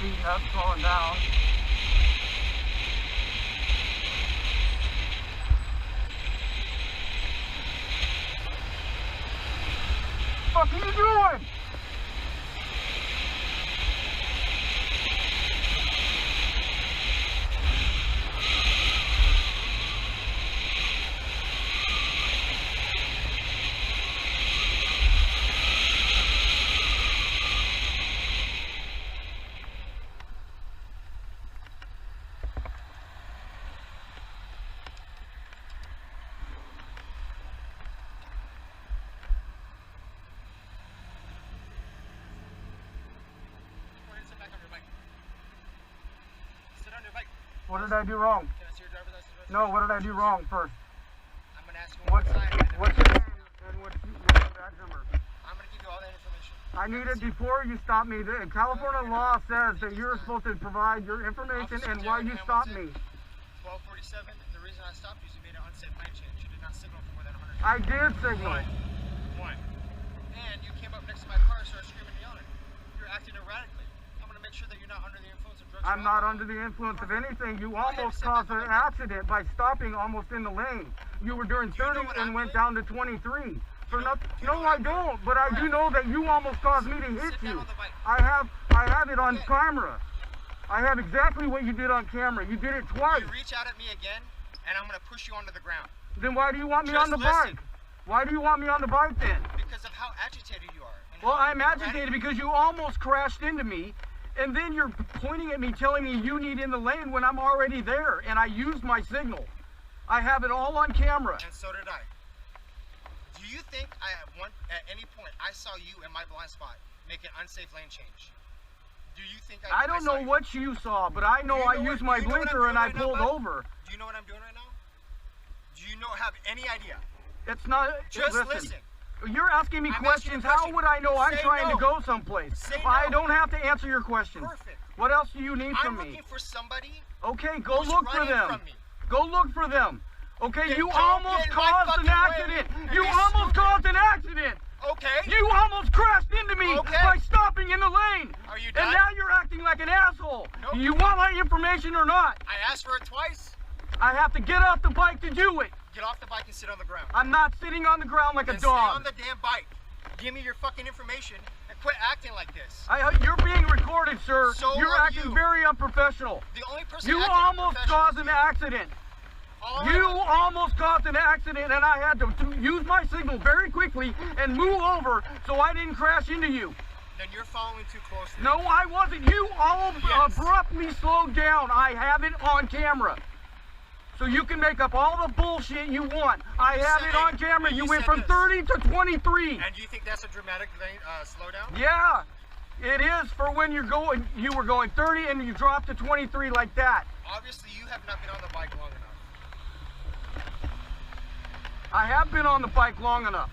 speeding up, slowing down. What the fuck are you doing? What did I do wrong? Can I see your driver's license? No, what did I do wrong first? I'm gonna ask you one more time. What's your name and what's your badge number? I'm gonna give you all that information. I need it before you stop me. The California law says that you're supposed to provide your information and why you stopped me. 1247. The reason I stopped you is you made an unsafe lane change. You did not signal for more than 100 feet. I did signal. One. And you came up next to my car and started screaming and yelling. You're acting erratically. I'm gonna make sure that you're not under the influence of drugs. I'm not under the influence of anything. You almost caused an accident by stopping almost in the lane. You were doing 30 and went down to 23. For nothing. No, I don't. But I do know that you almost caused me to hit you. I have it on camera. I have exactly what you did on camera. You did it twice. You reach out at me again, and I'm gonna push you onto the ground. Then why do you want me on the bike? Why do you want me on the bike then? Because of how agitated you are. Well, I'm agitated because you almost crashed into me, and then you're pointing at me telling me you need in the lane when I'm already there, and I used my signal. I have it all on camera. And so did I. Do you think at any point I saw you in my blind spot make an unsafe lane change? Do you think I don't know what you saw, but I know I used my blinker and I pulled over. Do you know what I'm doing right now? Do you have any idea? It's not. Just listen. You're asking me questions. How would I know I'm trying to go someplace? I don't have to answer your questions. Perfect. What else do you need from me? I'm looking for somebody. Okay, go look for them. Go look for them. Okay, you almost caused an accident. You almost caused an accident. Okay. You almost crashed into me by stopping in the lane. Are you done? And now you're acting like an asshole. Nope. Do you want my information or not? I asked for it twice. I have to get off the bike to do it. Get off the bike and sit on the ground. I'm not sitting on the ground like a dog. Stay on the damn bike. Give me your fucking information and quit acting like this. You're being recorded, sir. So you're acting very unprofessional. The only person you almost caused an accident. You almost caused an accident, and I had to use my signal very quickly and move over so I didn't crash into you. Then you're following too closely. No, I wasn't. You all abruptly slowed down. I have it on camera. So you can make up all the bullshit you want. I have it on camera. You went from 30 to 23. And do you think that's a dramatic slowdown? Yeah, it is for when you were going 30 and you dropped to 23 like that. Obviously, you have not been on the bike long enough. I have been on the bike long enough.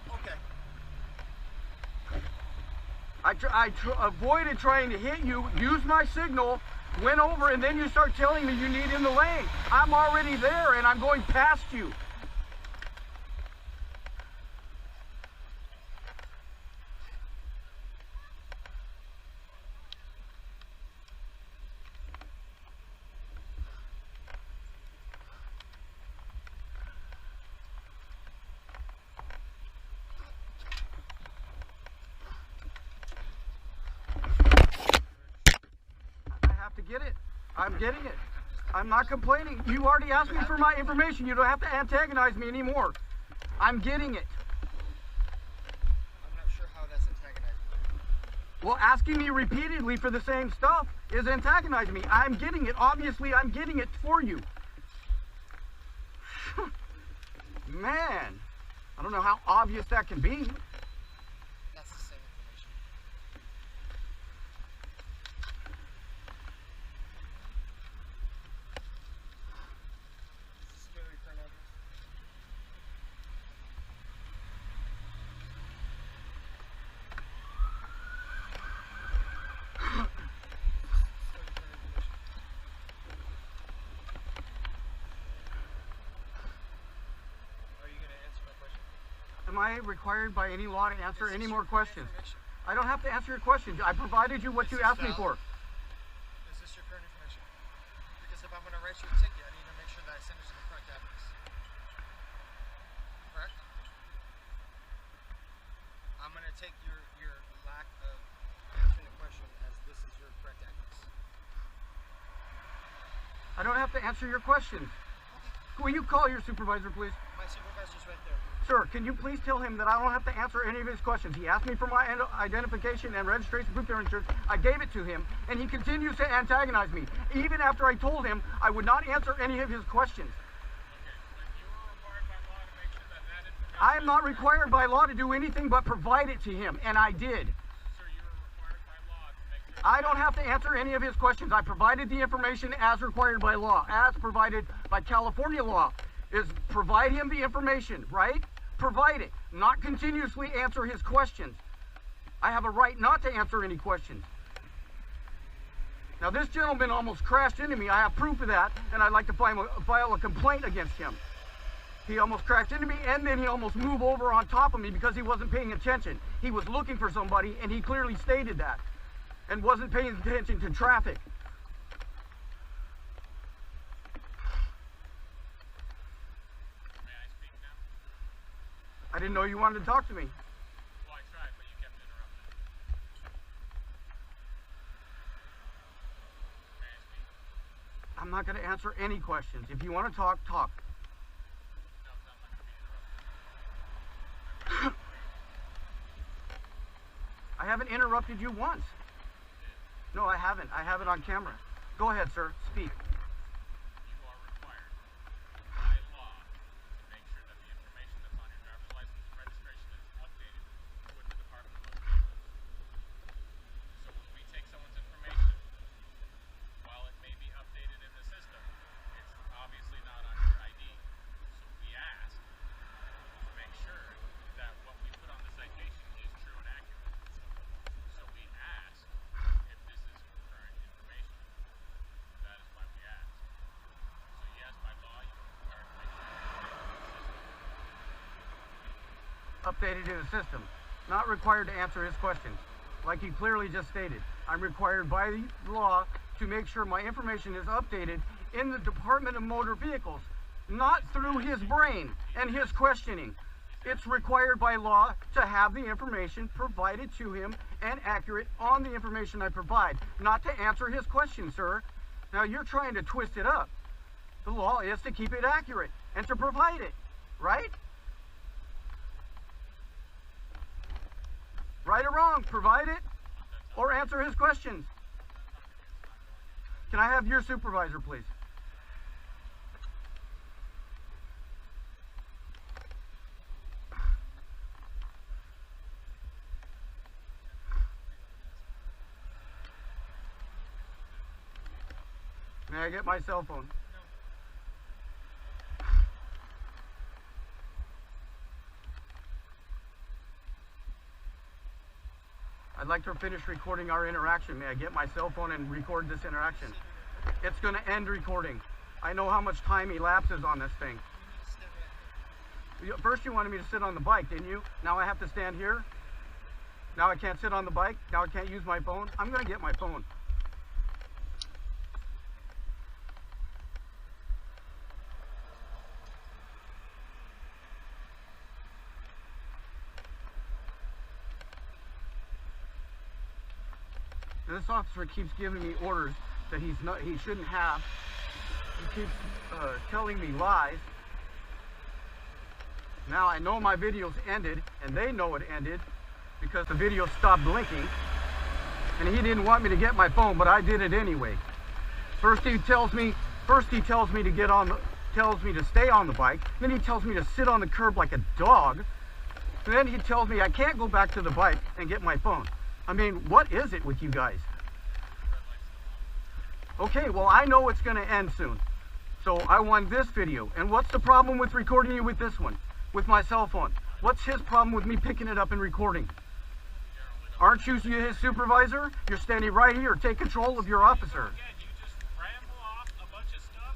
Okay. I avoided trying to hit you, used my signal, went over, and then you start telling me you need in the lane. I'm already there, and I'm going past you. Get it. I'm getting it. I'm not complaining. You already asked me for my information. You don't have to antagonize me anymore. I'm getting it. I'm not sure how that's antagonizing me. Well, asking me repeatedly for the same stuff is antagonizing me. I'm getting it. Obviously, I'm getting it for you. Man, I don't know how obvious that can be. That's the same information. Am I required by any law to answer any more questions? I don't have to answer your questions. I provided you what you asked me for. write you a ticket, I need to make sure that I send it to the correct address. Correct? I'm gonna take your lack of answering the question as this is your correct address. I don't have to answer your questions. Will you call your supervisor, please? My supervisor's right there. Sir, can you please tell him that I don't have to answer any of his questions? He asked me for my identification and registration proof of insurance. I gave it to him, and he continues to antagonize me, even after I told him I would not answer any of his questions. I am not required by law to do anything but provide it to him, and I did. I don't have to answer any of his questions. I provided the information as required by law, as provided by California law, is provide him the information, right? Provide it, not continuously answer his questions. I have a right not to answer any questions. Now this gentleman almost crashed into me. I have proof of that, and I'd like to file a complaint against him. He almost crashed into me, and then he almost moved over on top of me because he wasn't paying attention. He was looking for somebody, and he clearly stated that, and wasn't paying attention to traffic. May I speak now? I didn't know you wanted to talk to me. Well, I tried, but you kept interrupting. May I speak? I'm not going to answer any questions. If you want to talk, talk. No, I'm not going to be interrupted. I haven't interrupted you once. No, I haven't. I have it on camera. Go ahead, sir. Speak. You are required by law to make sure that the information that's on your driver's license and registration is updated with the Department of Motor Vehicles. So when we take someone's information, while it may be updated in the system, it's obviously not on your ID. So we ask to make sure that what we put on the citation is true and accurate. So we ask if this is current information. That is why we ask. So yes, by law, you are required to make sure Updated in the system. Not required to answer his questions. Like he clearly just stated. I'm required by law to make sure my information is updated in the Department of Motor Vehicles, not through his brain and his questioning. It's required by law to have the information provided to him and accurate on the information I provide, not to answer his questions, sir. Now you're trying to twist it up. The law is to keep it accurate and to provide it, right? Right or wrong, provide it or answer his questions. Can I have your supervisor, please? May I get my cell phone? I'd like to finish recording our interaction. May I get my cell phone and record this interaction? It's going to end recording. I know how much time elapses on this thing. First you wanted me to sit on the bike, didn't you? Now I have to stand here? Now I can't sit on the bike? Now I can't use my phone? I'm going to get my phone. This officer keeps giving me orders that he shouldn't have. He keeps telling me lies. Now I know my video's ended, and they know it ended because the video stopped blinking. And he didn't want me to get my phone, but I did it anyway. First he tells me to get on tells me to stay on the bike. Then he tells me to sit on the curb like a dog. And then he tells me I can't go back to the bike and get my phone. I mean, what is it with you guys? Okay, well, I know it's going to end soon. So I want this video. And what's the problem with recording you with this one? With my cell phone? What's his problem with me picking it up and recording? Aren't you his supervisor? You're standing right here. Take control of your officer. Again, you just ramble off a bunch of stuff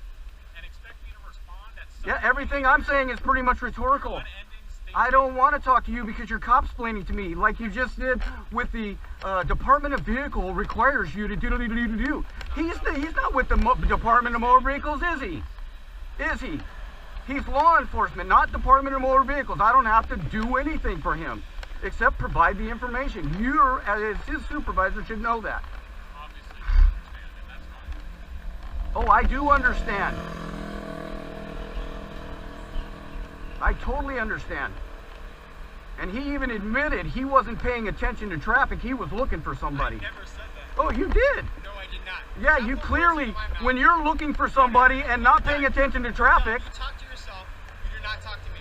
and expect me to respond at some Yeah, everything I'm saying is pretty much rhetorical. unending I don't want to talk to you because you're cop-splaining to me like you just did with the Department of Vehicle requires you to do. He's not with the Department of Motor Vehicles, is he? Is he? He's law enforcement, not Department of Motor Vehicles. I don't have to do anything for him except provide the information. You, as his supervisor, should know that. Obviously, you understand, and that's fine. Oh, I do understand. I totally understand. And he even admitted he wasn't paying attention to traffic. He was looking for somebody. I never said that. Oh, you did. No, I did not. Yeah, Not you the clearly, words in my mouth. when you're looking for somebody and not paying attention to traffic, No, you talk to yourself. You do not talk to me.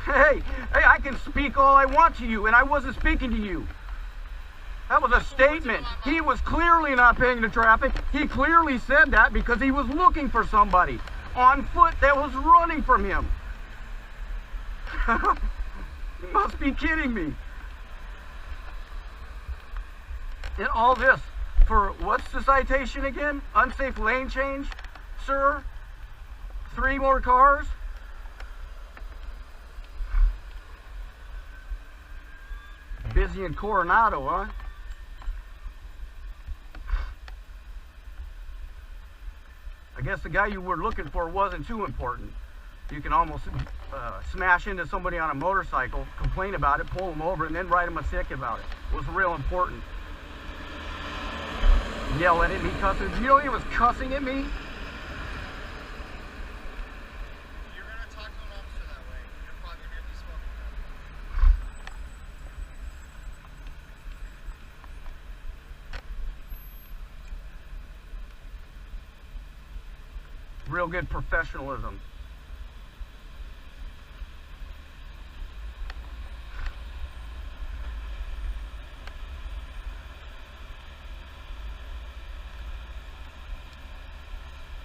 hey, I can speak all I want to you, and I wasn't speaking to you. That was a statement. He was clearly not paying the traffic. He clearly said that because he was looking for somebody on foot that was running from him. You must be kidding me. And all this for, what's the citation again? Unsafe lane change, sir? 3 more cars? Busy in Coronado, huh? I guess the guy you were looking for wasn't too important. You can almost smash into somebody on a motorcycle, complain about it, pull them over, and then write them a ticket about it. It was real important. Yelling at me, cussing. You know he was cussing at me? You're gonna talk to an officer that way. You're probably gonna be smoking. Real good professionalism.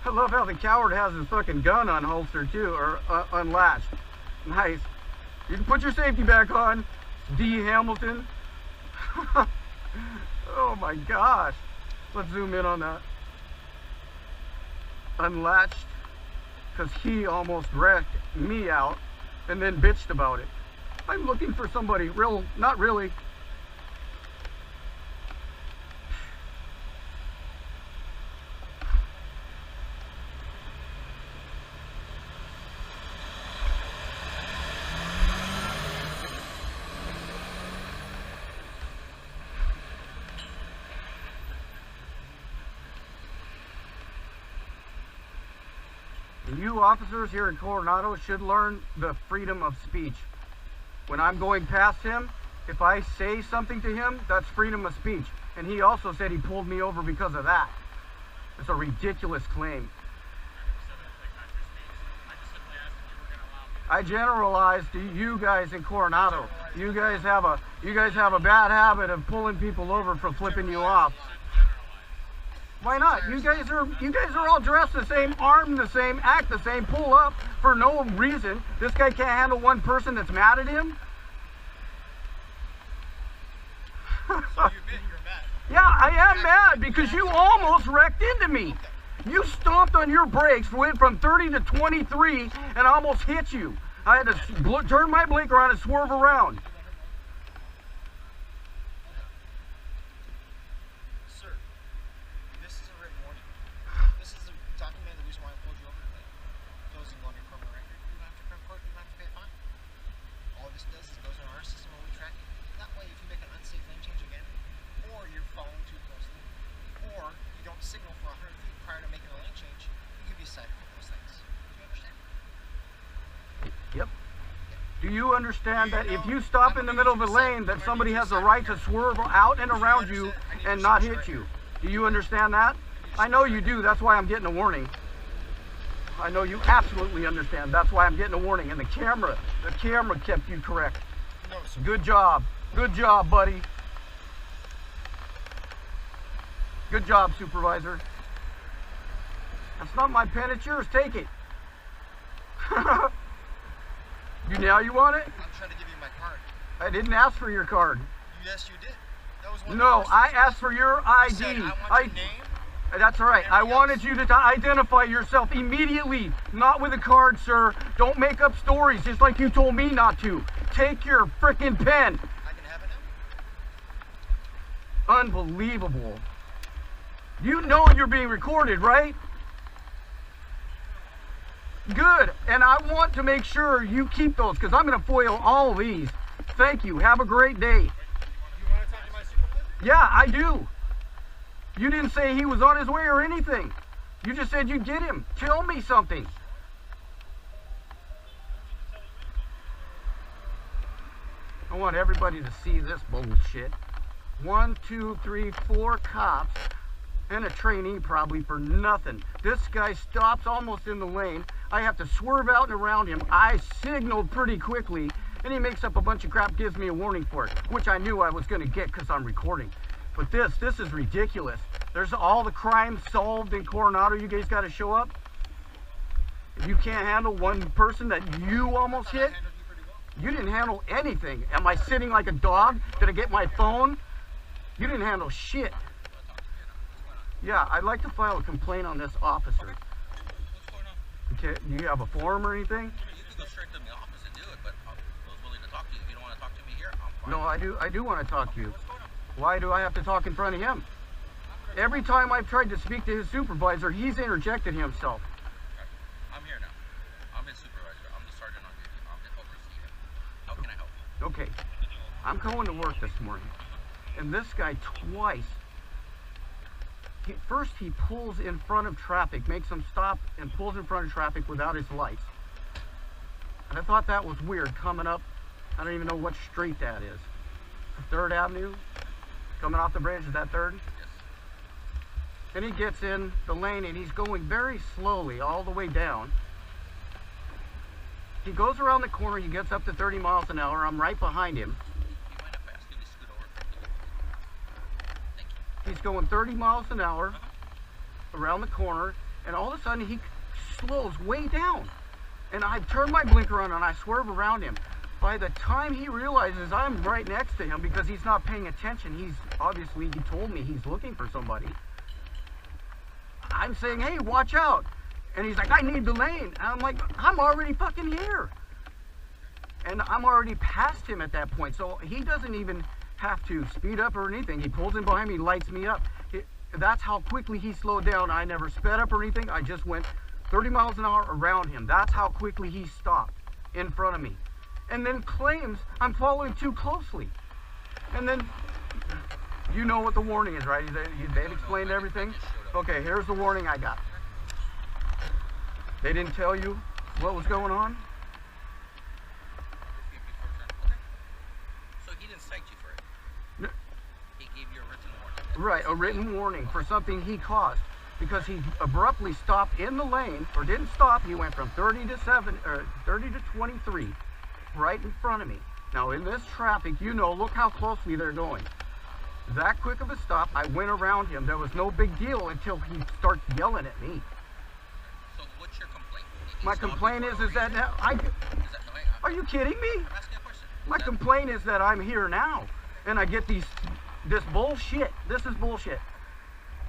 I love how the coward has his fucking gun unholstered too, or unlatched. Nice. You can put your safety back on, D. Hamilton. Oh my gosh. Let's zoom in on that. Unlatched, because he almost wrecked me out and then bitched about it. I'm looking for somebody, not really. You officers here in Coronado should learn the freedom of speech. When I'm going past him, if I say something to him, that's freedom of speech. And he also said he pulled me over because of that. It's a ridiculous claim. I generalized to you guys in Coronado. You guys have a bad habit of pulling people over for flipping you off. Why not? You guys are all dressed the same, armed the same, act the same, pull up for no reason. This guy can't handle one person that's mad at him? So you admit you're mad. Yeah, I am mad because you almost wrecked into me. You stomped on your brakes, went from 30 to 23, and almost hit you. I had to turn my blinker on and swerve around. Sir, this is a written warning. This is a documented reason why I pulled you over today. Goes on your criminal record. You don't have to come to court. You don't have to pay a fine. All this does is goes in our system and we track it. That way, if you make an unsafe lane change again, or you're following too closely, or you don't signal for 100 feet prior to making a lane change, we give you a cited for those things. Do you understand? Yep. Do you understand that if you stop in the middle of a lane, that somebody has the right to swerve out and around you and not hit you? Do you understand that? I know you do. That's why I'm getting a warning. I know you absolutely understand. That's why I'm getting a warning. And the camera kept you correct. No, sir. Good job. Good job, buddy. Good job, supervisor. That's not my pen, it's yours. Take it. You want it? I'm trying to give you my card. I didn't ask for your card. Yes, you did. That was one No, of the I first asked for your You ID. said, I want your name. That's right. I wanted you to identify yourself immediately. Not with a card, sir. Don't make up stories just like you told me not to. take your freaking pen. I can have it now. Unbelievable. You know you're being recorded, right? Good. And I want to make sure you keep those because I'm going to foil all of these. Thank you. Have a great day. You want to talk to my supervisor? Yeah, I do. You didn't say he was on his way or anything. You just said you'd get him. Tell me something. I want everybody to see this bullshit. 1, 2, 3, 4 cops and a trainee probably for nothing. This guy stops almost in the lane. I have to swerve out and around him. I signaled pretty quickly and he makes up a bunch of crap, gives me a warning for it, which I knew I was going to get because I'm recording. But this is ridiculous. There's all the crimes solved in Coronado. You guys got to show up. If you can't handle one person that you almost I hit, handled you pretty well. you didn't handle anything. Am I sitting like a dog? Did I get my phone? You didn't handle shit. Yeah, I'd like to file a complaint on this officer. What's going on? Okay, do you have a form or anything? You can go straight to the office and do it, but I was willing to talk to you. If you don't want to talk to me here, I'm fine. No, I do want to talk to you. What's going on? Why do I have to talk in front of him? Every time I've tried to speak to his supervisor, he's interjected himself. I'm here now. I'm his supervisor. I'm the sergeant on duty. I'm the overseer. How can I help you? Okay, I'm going to work this morning, and this guy twice, first he pulls in front of traffic, makes him stop and pulls in front of traffic without his lights. And I thought that was weird coming up, I don't even know what street that is. 3rd Avenue? Coming off the bridge, is that 3rd? Yes. Then he gets in the lane and he's going very slowly all the way down. He goes around the corner, he gets up to 30 miles an hour, I'm right behind him. You mind if I ask you to scoot over? Thank you. He's going 30 miles an hour around the corner, and all of a sudden he slows way down. And I turn my blinker on and I swerve around him. By the time he realizes I'm right next to him, because he's not paying attention, he told me he's looking for somebody. I'm saying, hey, watch out. And he's like, I need the lane. And I'm like, I'm already fucking here. And I'm already past him at that point. So he doesn't even have to speed up or anything. He pulls in behind me, lights me up. That's how quickly he slowed down. I never sped up or anything. I just went 30 miles an hour around him. That's how quickly he stopped in front of me. And then claims I'm following too closely. And then, you know what the warning is, right? They've explained everything. Okay, here's the warning I got. They didn't tell you what was going on? Okay. So he didn't cite you for it? No. He gave you a written warning? Right, a written warning for something he caused. Because he abruptly stopped in the lane, or didn't stop, he went from 30 to 23, right in front of me. Now in this traffic, you know, look how closely they're going. That quick of a stop, I went around him. There was no big deal until he starts yelling at me. So what's your complaint? My complaint is that now, are you kidding me? I'm asking a question. My complaint is that I'm here now, and I get this bullshit. This is bullshit.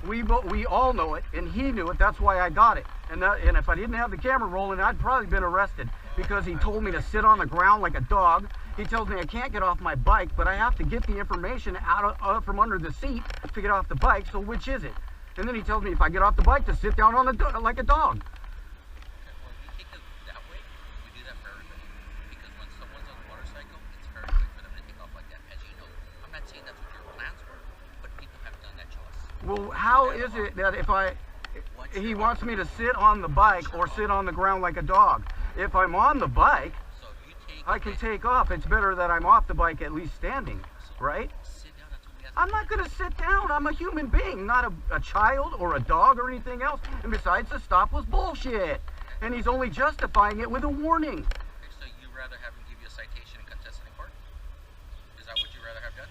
We all know it, and he knew it. That's why I got it. And if I didn't have the camera rolling, I'd probably been arrested because he told me to sit on the ground like a dog. He tells me I can't get off my bike, but I have to get the information out from under the seat to get off the bike. So which is it? And then he tells me if I get off the bike to sit down on the like a dog. Well, we take it that way. We do that for everybody. Because when someone's on a motorcycle, it's very quick for them to take off like that. As you know, I'm not saying that's what your plans were, but people have done that to us. Well, how is it that if he wants me to sit on the bike or sit on the ground like a dog? If I'm on the bike, So you take I can take off. It's better that I'm off the bike at least standing, right? sit down until we ask. I'm not going to sit down. I'm a human being, not a child or a dog or anything else. And besides, the stop was bullshit. And he's only justifying it with a warning. Okay, so you rather have him give you a citation and contest it in court? Is that what you rather have done?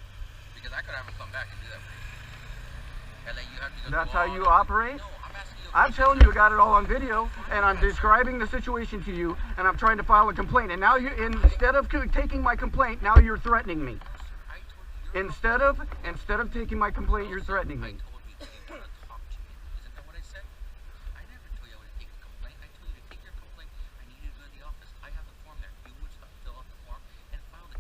Because I could have him come back and do that for you. And then you have to go That's through how all you the- operate? No, I'm asking you. I'm telling you, I got it all on video, and I'm describing the situation to you, and I'm trying to file a complaint. And now instead of taking my complaint, now you're threatening me. I told you. Instead of taking my complaint, you're threatening I me. told you you want to talk to me. Isn't that what I said? I never told you I would take a complaint. I told you to take your complaint. I need you to go to the office. I have the form there. You would fill out the form and file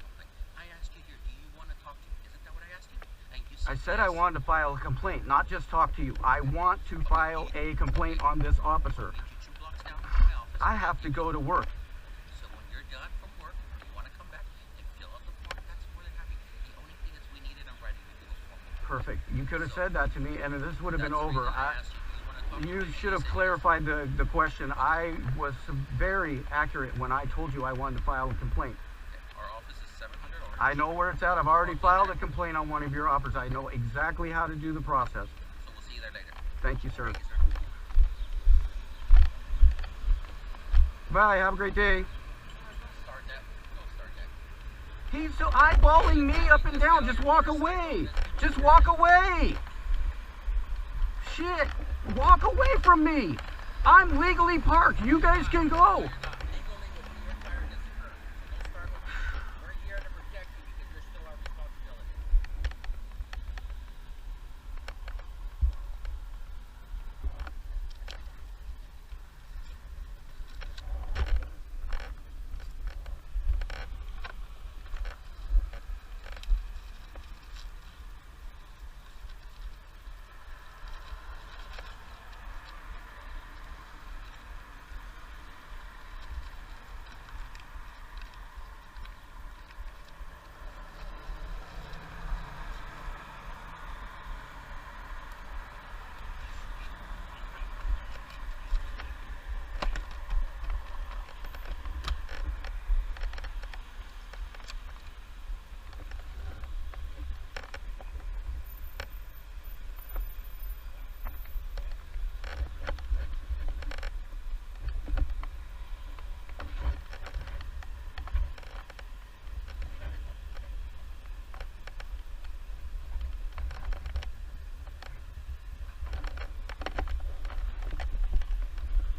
said I wanted to file a complaint, not just talk to you. I want to file a complaint on this officer. Meet you 2 blocks down from my office. I have to go to work. So when you're done from work, you want to come back and fill out the form, that's more than happy. The only thing is we need it in writing to do the form. Perfect. You could have said that to me, and this would have been That's the over. reason I asked you. You should have clarified the question. I was very accurate when I told you I wanted to file a complaint. Our office is 700 or I know where it's at. I've already filed a complaint on one of your offers. I know exactly how to do the process. so we'll see you there later. Thank you, sir. Thank you, sir. Bye. Have a great day. Don't start that. Don't start that. He's so eyeballing me up and down. Just walk away. Just walk away. Shit. Walk away from me. I'm legally parked. You guys can go.